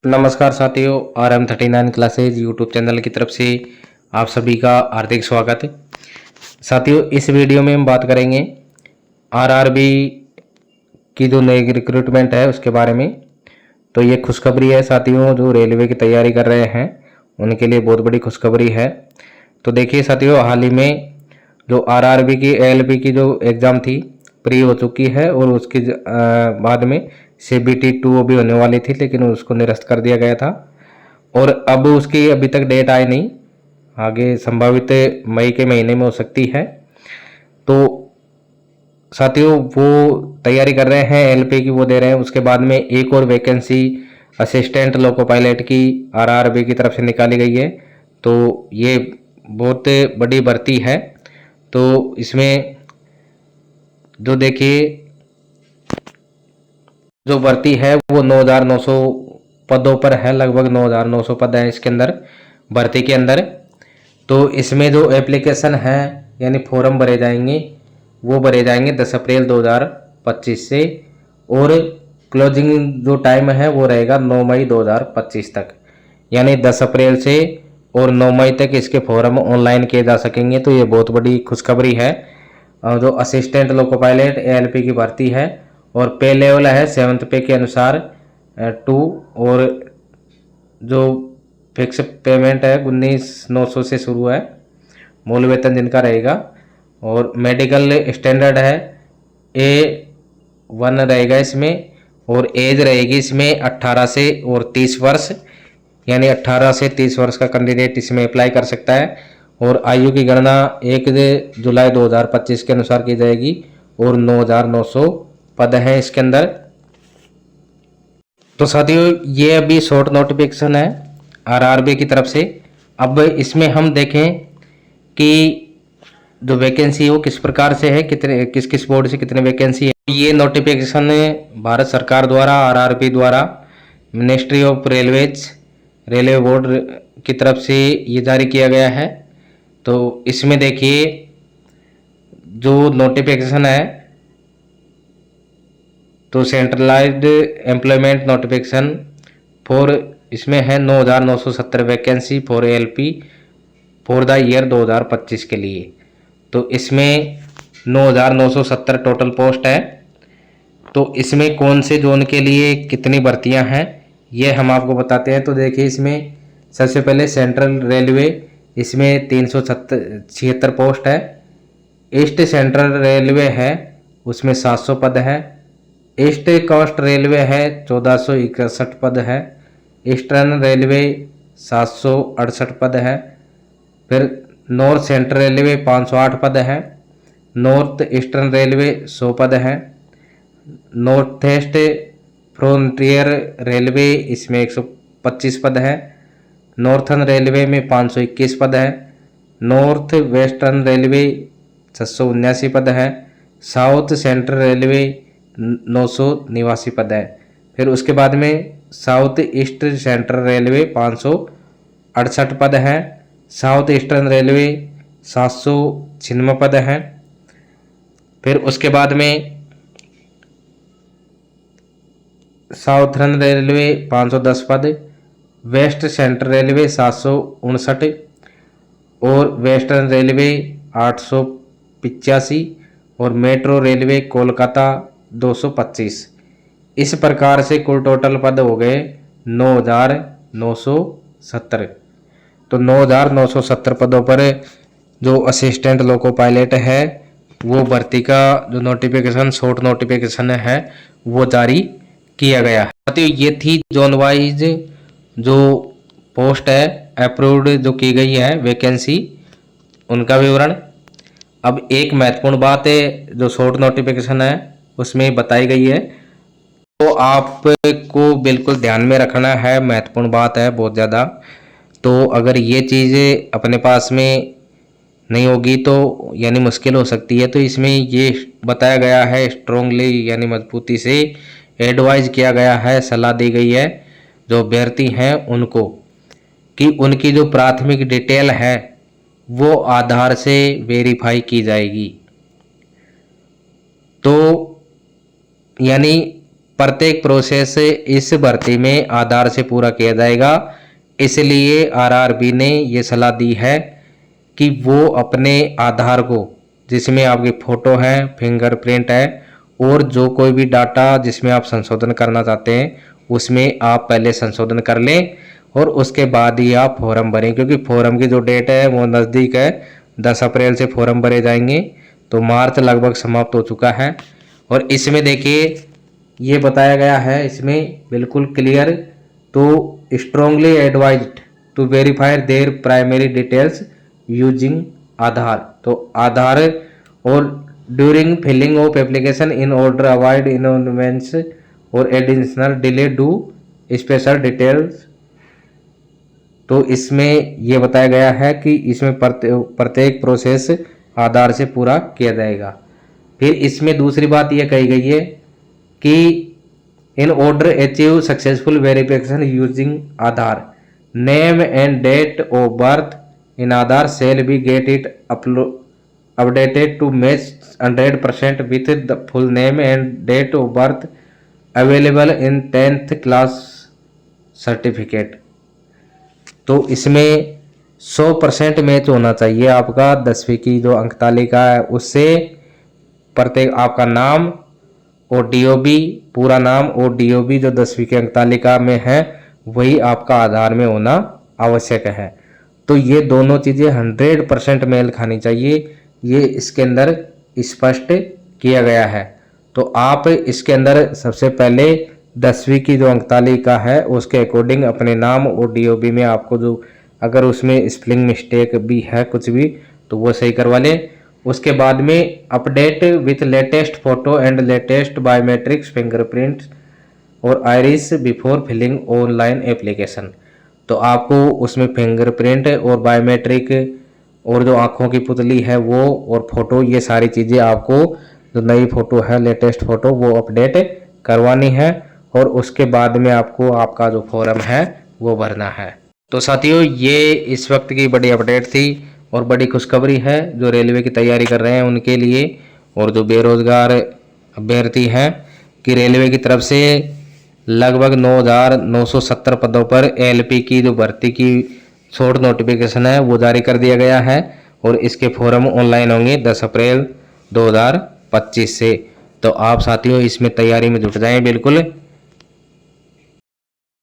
नमस्कार साथियों, RM39 classes YouTube channel की तरफ से आप सभी का हार्दिक स्वागत है। साथियों, इस वीडियो में हम बात करेंगे आरआरबी की जो नई रिक्रूटमेंट है उसके बारे में। तो ये खुशखबरी है साथियों, जो रेलवे की तैयारी कर रहे हैं उनके लिए बहुत बड़ी खुशखबरी है। तो देखिए साथियों, हाल ही में जो आरआरबी की एएलपी की जो एग्ज़ाम थी प्री हो चुकी है और उसके बाद में CBT 2 भी होने वाली थी, लेकिन उसको निरस्त कर दिया गया था और अब उसकी अभी तक डेट आई नहीं, आगे संभावित मई के महीने में हो सकती है। तो साथियों, वो तैयारी कर रहे हैं एलपी की, वो दे रहे हैं। उसके बाद में एक और वैकेंसी असिस्टेंट लोको पायलट की आरआरबी की तरफ से निकाली गई है। तो ये बहुत बड़ी भर्ती है। तो इसमें जो देखिए जो भर्ती है वो 9,900 पदों पर है, लगभग 9,900 पद हैं इसके अंदर, भर्ती के अंदर। तो इसमें जो एप्लीकेशन है यानी फॉर्म भरे जाएंगे वो भरे जाएंगे 10 अप्रैल 2025 से, और क्लोजिंग जो टाइम है वो रहेगा 9 मई 2025 तक, यानी 10 अप्रैल से और 9 मई तक इसके फॉर्म ऑनलाइन किए जा सकेंगे। तो ये बहुत बड़ी खुशखबरी है। जो असिस्टेंट लोको पायलट ALP की भर्ती है और पे लेवल है 7th पे के अनुसार 2, और जो फिक्स पेमेंट है 19,900 से शुरू है, मूल वेतन जिनका रहेगा। और मेडिकल स्टैंडर्ड है A1 रहेगा इसमें, और एज रहेगी इसमें 18 से और 30 वर्ष, यानी 18 से 30 वर्ष का कैंडिडेट इसमें अप्लाई कर सकता है। और आयु की गणना 1 जुलाई 2025 के अनुसार की जाएगी और 9,900 पद हैं इसके अंदर। तो साथियों, ये अभी शॉर्ट नोटिफिकेशन है आरआरबी की तरफ से। अब इसमें हम देखें कि जो वैकेंसी है वो किस प्रकार से है, कितने किस किस बोर्ड से कितने वैकेंसी है। ये नोटिफिकेशन भारत सरकार द्वारा आरआरबी द्वारा ministry of railways railway board की तरफ से ये जारी किया गया है। तो इसमें देखिए जो नोटिफिकेशन है, तो सेंट्रलाइज्ड एम्प्लॉयमेंट नोटिफिकेशन फॉर, इसमें है 9,970 vacancy for ALP for the year 2025 के लिए। तो इसमें 9,970 टोटल पोस्ट है। तो इसमें कौन से जोन के लिए कितनी भर्तियां हैं ये हम आपको बताते हैं। तो देखिए, इसमें सबसे पहले सेंट्रल रेलवे, इसमें 376 पोस्ट है। ईस्ट सेंट्रल रेलवे है, उसमें 700 पद है। ईस्ट कोस्ट रेलवे है 1461 पद है। ईस्टर्न रेलवे 768 पद है। फिर नॉर्थ सेंट्रल रेलवे 508 पद है। नॉर्थ ईस्टर्न रेलवे 100 पद है। नॉर्थ ईस्ट फ्रंटियर रेलवे, इसमें 125 पद है। नॉर्थर्न रेलवे में 521 पद है। नॉर्थ वेस्टर्न रेलवे 679 पद है। साउथ सेंट्रल रेलवे 989 पद है। फिर उसके बाद में साउथ ईस्ट सेंट्रल रेलवे 568 पद है। साउथ ईस्टर्न रेलवे 796 पद हैं। फिर उसके बाद में साउथर्न रेलवे 510 पद, वेस्ट सेंट्रल रेलवे 759 और वेस्टर्न रेलवे 885 और मेट्रो रेलवे कोलकाता 225। इस प्रकार से कुल टोटल पद हो गए 9,970। तो 9,970 पदों पर जो असिस्टेंट लोको पायलट है वो भर्ती का जो नोटिफिकेशन, शॉर्ट नोटिफिकेशन है, वो जारी किया गया है। तो ये थी जोन वाइज जो पोस्ट है अप्रूव्ड जो की गई है वैकेंसी, उनका विवरण। अब एक महत्वपूर्ण बात है जो शॉर्ट नोटिफिकेशन है उसमें बताई गई है, तो आपको बिल्कुल ध्यान में रखना है, महत्वपूर्ण बात है बहुत ज़्यादा। तो अगर ये चीज़ें अपने पास में नहीं होगी तो यानी मुश्किल हो सकती है। तो इसमें ये बताया गया है, स्ट्रोंगली यानी मजबूती से एडवाइज किया गया है, सलाह दी गई है जो अभ्यर्थी हैं उनको, कि उनकी जो प्राथमिक डिटेल है वो आधार से वेरीफाई की जाएगी। तो यानी प्रत्येक प्रोसेस इस भर्ती में आधार से पूरा किया जाएगा। इसलिए आरआरबी ने ये सलाह दी है कि वो अपने आधार को, जिसमें आपकी फ़ोटो है, फिंगरप्रिंट है और जो कोई भी डाटा जिसमें आप संशोधन करना चाहते हैं उसमें आप पहले संशोधन कर लें और उसके बाद ही आप फॉर्म भरें, क्योंकि फॉर्म की जो डेट है वो नज़दीक है। 10 अप्रैल से फॉर्म भरे जाएंगे, तो मार्च लगभग समाप्त हो चुका है। और इसमें देखिए ये बताया गया है, इसमें बिल्कुल क्लियर, तो strongly advised to verify their primary details using Aadhaar. तो आधार और during filling of application in order avoid inconvenience और additional delay due special details. तो इसमें यह बताया गया है कि इसमें प्रत्येक प्रोसेस आधार से पूरा किया जाएगा। फिर इसमें दूसरी बात यह कही गई है कि in order achieve successful verification using Aadhaar, name and date of birth in Aadhaar shall be get it updated to match 100% with the full name and date of birth available in 10th class certificate. तो इसमें 100% match होना चाहिए आपका 10वीं की जो अंक तालिका है उससे। प्रत्येक आपका नाम और डीओबी, पूरा नाम और डीओबी जो 10वीं की अंक तालिका में है वही आपका आधार में होना आवश्यक है। तो ये दोनों चीज़ें 100% मेल खानी चाहिए, ये इसके अंदर स्पष्ट किया गया है। तो आप इसके अंदर सबसे पहले 10वीं की जो अंक तालिका है उसके अकॉर्डिंग अपने नाम और डीओबी में आपको जो अगर उसमें स्पेलिंग मिस्टेक भी है कुछ भी तो वो सही करवा लें। उसके बाद में update with latest photo and latest biometrics fingerprints और iris before filling online application. तो आपको उसमें फिंगरप्रिंट और बायोमेट्रिक और जो आँखों की पुतली है वो और फोटो, ये सारी चीज़ें आपको जो नई फ़ोटो है लेटेस्ट फ़ोटो वो अपडेट करवानी है और उसके बाद में आपको आपका जो फॉर्म है वो भरना है। तो साथियों ये इस वक्त की बड़ी अपडेट थी और बड़ी खुशखबरी है जो रेलवे की तैयारी कर रहे हैं उनके लिए और जो बेरोज़गार अभ्यर्थी हैं कि रेलवे की तरफ से लगभग 9,970 पदों पर एलपी की जो भर्ती की शॉर्ट नोटिफिकेशन है वो जारी कर दिया गया है और इसके फॉर्म ऑनलाइन होंगे 10 अप्रैल 2025 से। तो आप साथियों इसमें तैयारी में जुट जाएं बिल्कुल।